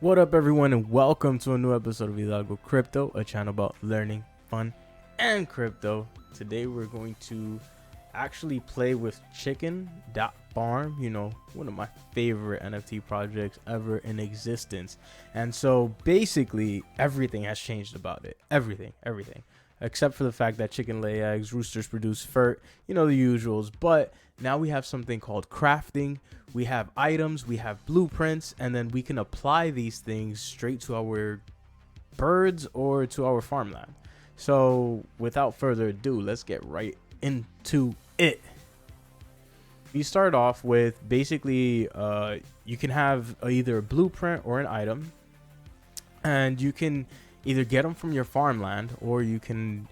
What up, everyone, and welcome to a new episode of Heyoo Crypto, a channel about learning, fun, and crypto. Today we're going to actually play with Chikn.farm, one of my favorite NFT projects ever in existence. And so basically everything has changed about it. Everything. Except for the fact that chicken lay eggs, roosters produce fur, the usuals. But now we have something called crafting. We have items, we have blueprints, and then we can apply these things straight to our birds or to our farmland. So without further ado, let's get right into it. You start off with basically, you can have either a blueprint or an item, and you can either get them from your farmland or you can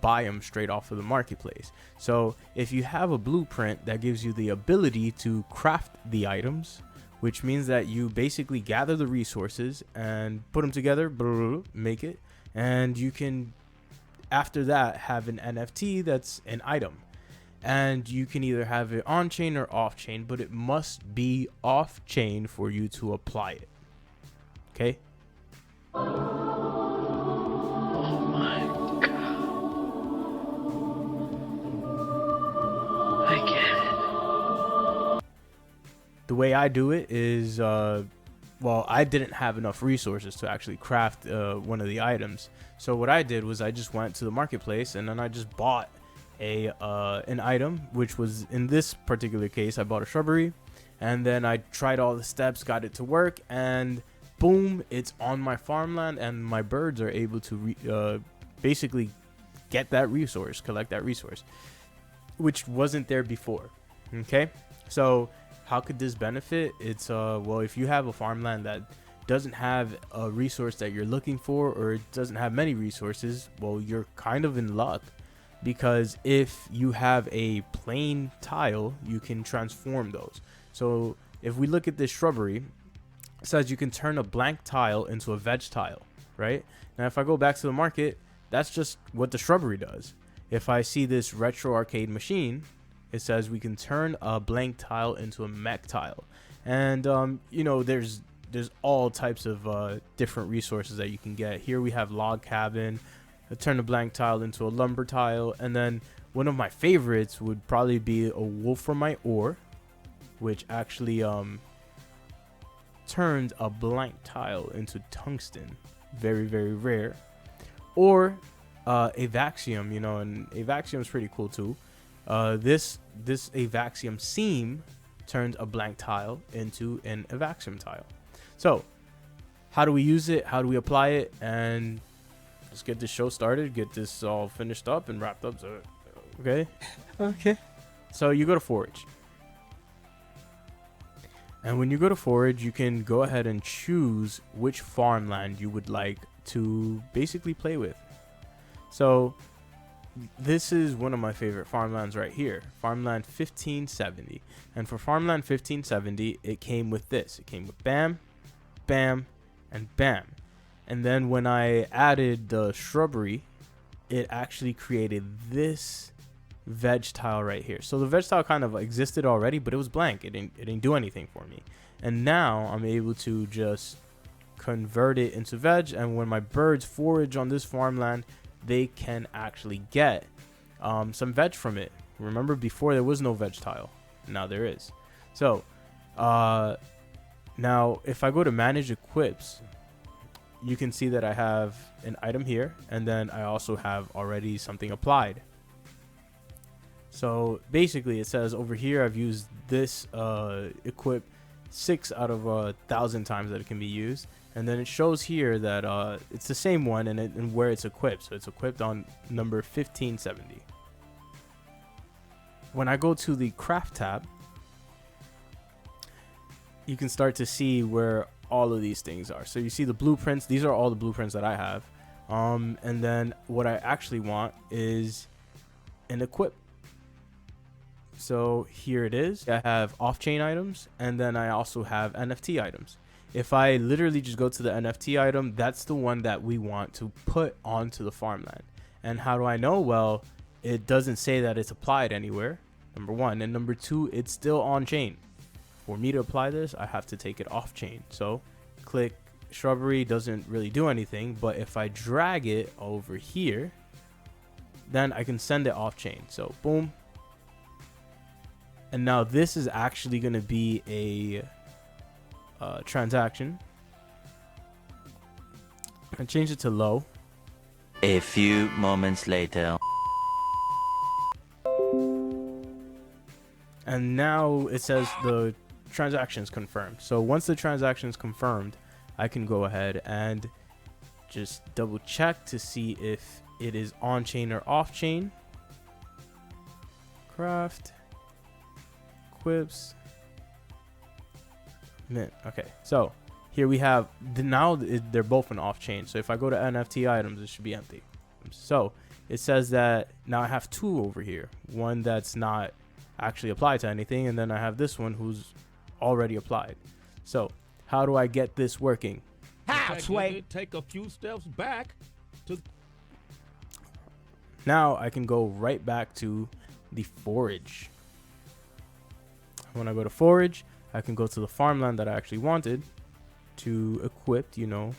buy them straight off of the marketplace. So if you have a blueprint, that gives you the ability to craft the items, which means that you basically gather the resources and put them together, make it, and you can after that have an NFT that's an item. And you can either have it on chain or off chain, but it must be off chain for you to apply it. Okay? The way I do it is, I didn't have enough resources to actually craft one of the items. So what I did was I just went to the marketplace and then I just bought an item, which was, in this particular case, I bought a shrubbery, and then I tried all the steps, got it to work, and boom, it's on my farmland, and my birds are able to basically get that resource, collect that resource, which wasn't there before. Okay, so how could this benefit? It's well, if you have a farmland that doesn't have a resource that you're looking for, or it doesn't have many resources, well, you're kind of in luck, because if you have a plain tile, you can transform those. So if we look at this shrubbery, it says you can turn a blank tile into a veg tile, right? Now if I go back to the market, that's just what the shrubbery does. If I see this retro arcade machine, it says we can turn a blank tile into a mech tile. And there's all types of different resources that you can get. Here we have log cabin, turn a blank tile into a lumber tile, and then one of my favorites would probably be a wolframite ore, which actually turns a blank tile into tungsten. Very, very rare. Or Avaxium, and Avaxium is pretty cool too. This Avaxium seam turns a blank tile into an Avaxium tile. So how do we use it? How do we apply it? And let's get this show started, get this all finished up and wrapped up. So, okay. So you go to Forage. And when you go to Forage, you can go ahead and choose which farmland you would like to basically play with. So this is one of my favorite farmlands right here, farmland 1570. And for farmland 1570, it came with this. It came with bam, bam, and bam. And then when I added the shrubbery, it actually created this veg tile right here. So the veg tile kind of existed already, but it was blank. It didn't do anything for me. And now I'm able to just convert it into veg. And when my birds forage on this farmland, they can actually get some veg from it. Remember, before there was no veg tile. Now there is. So now if I go to manage equips, you can see that I have an item here, and then I also have already something applied. So basically it says over here I've used this equip 6 out of 1,000 times that it can be used, and then it shows here that it's the same one and where it's equipped. So it's equipped on number 1570. When I go to the craft tab, you can start to see where all of these things are. So you see the blueprints. These are all the blueprints that I have. And then what I actually want is an equip. So here it is. I have off-chain items, and then I also have NFT items. If I literally just go to the NFT item, that's the one that we want to put onto the farmland. And how do I know? Well, it doesn't say that it's applied anywhere, number one. And number two, it's still on chain. For me to apply this, I have to take it off chain. So click shrubbery doesn't really do anything, but if I drag it over here, then I can send it off chain. So boom. And now this is actually going to be a transaction. I change it to low. A few moments later. And now it says the transaction is confirmed. So once the transaction is confirmed, I can go ahead and just double check to see if it is on chain or off chain. Craft, quips, mint. Okay, so here we have they're both an off chain. So if I go to NFT items, it should be empty. So it says that now I have two over here, one that's not actually applied to anything, and then I have this one who's already applied. So how do I get this working? How, Sway? Take a few steps back to. Now I can go right back to the forage. When I go to forage, I can go to the farmland that I actually wanted to equip, you know,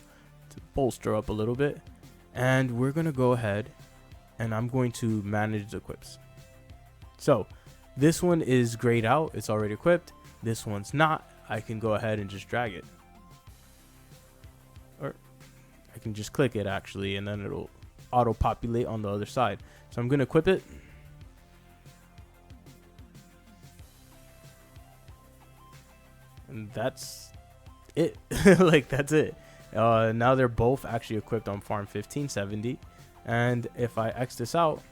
to bolster up a little bit. And we're going to go ahead and I'm going to manage the quips. So this one is grayed out. It's already equipped. This one's not. I can go ahead and just drag it. Or I can just click it actually, and then it'll auto populate on the other side. So I'm going to equip it. And that's it. Like, that's it. Now they're both actually equipped on farm 1570. And if I X this out,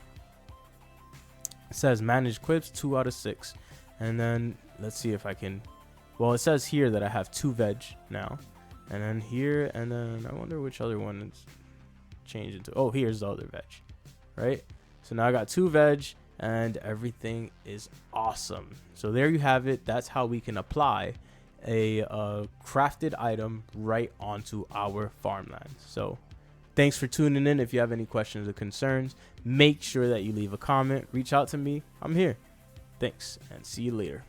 it says manage quips 2 out of 6. And then let's see if I can. Well, it says here that I have 2 veg now. And then here, and then I wonder which other one is changed into. Oh, here's the other veg, right? So now I got 2 veg and everything is awesome. So there you have it. That's how we can apply a crafted item right onto our farmland. So thanks for tuning in. If you have any questions or concerns, make sure that you leave a comment, reach out to me. I'm here. Thanks, and see you later.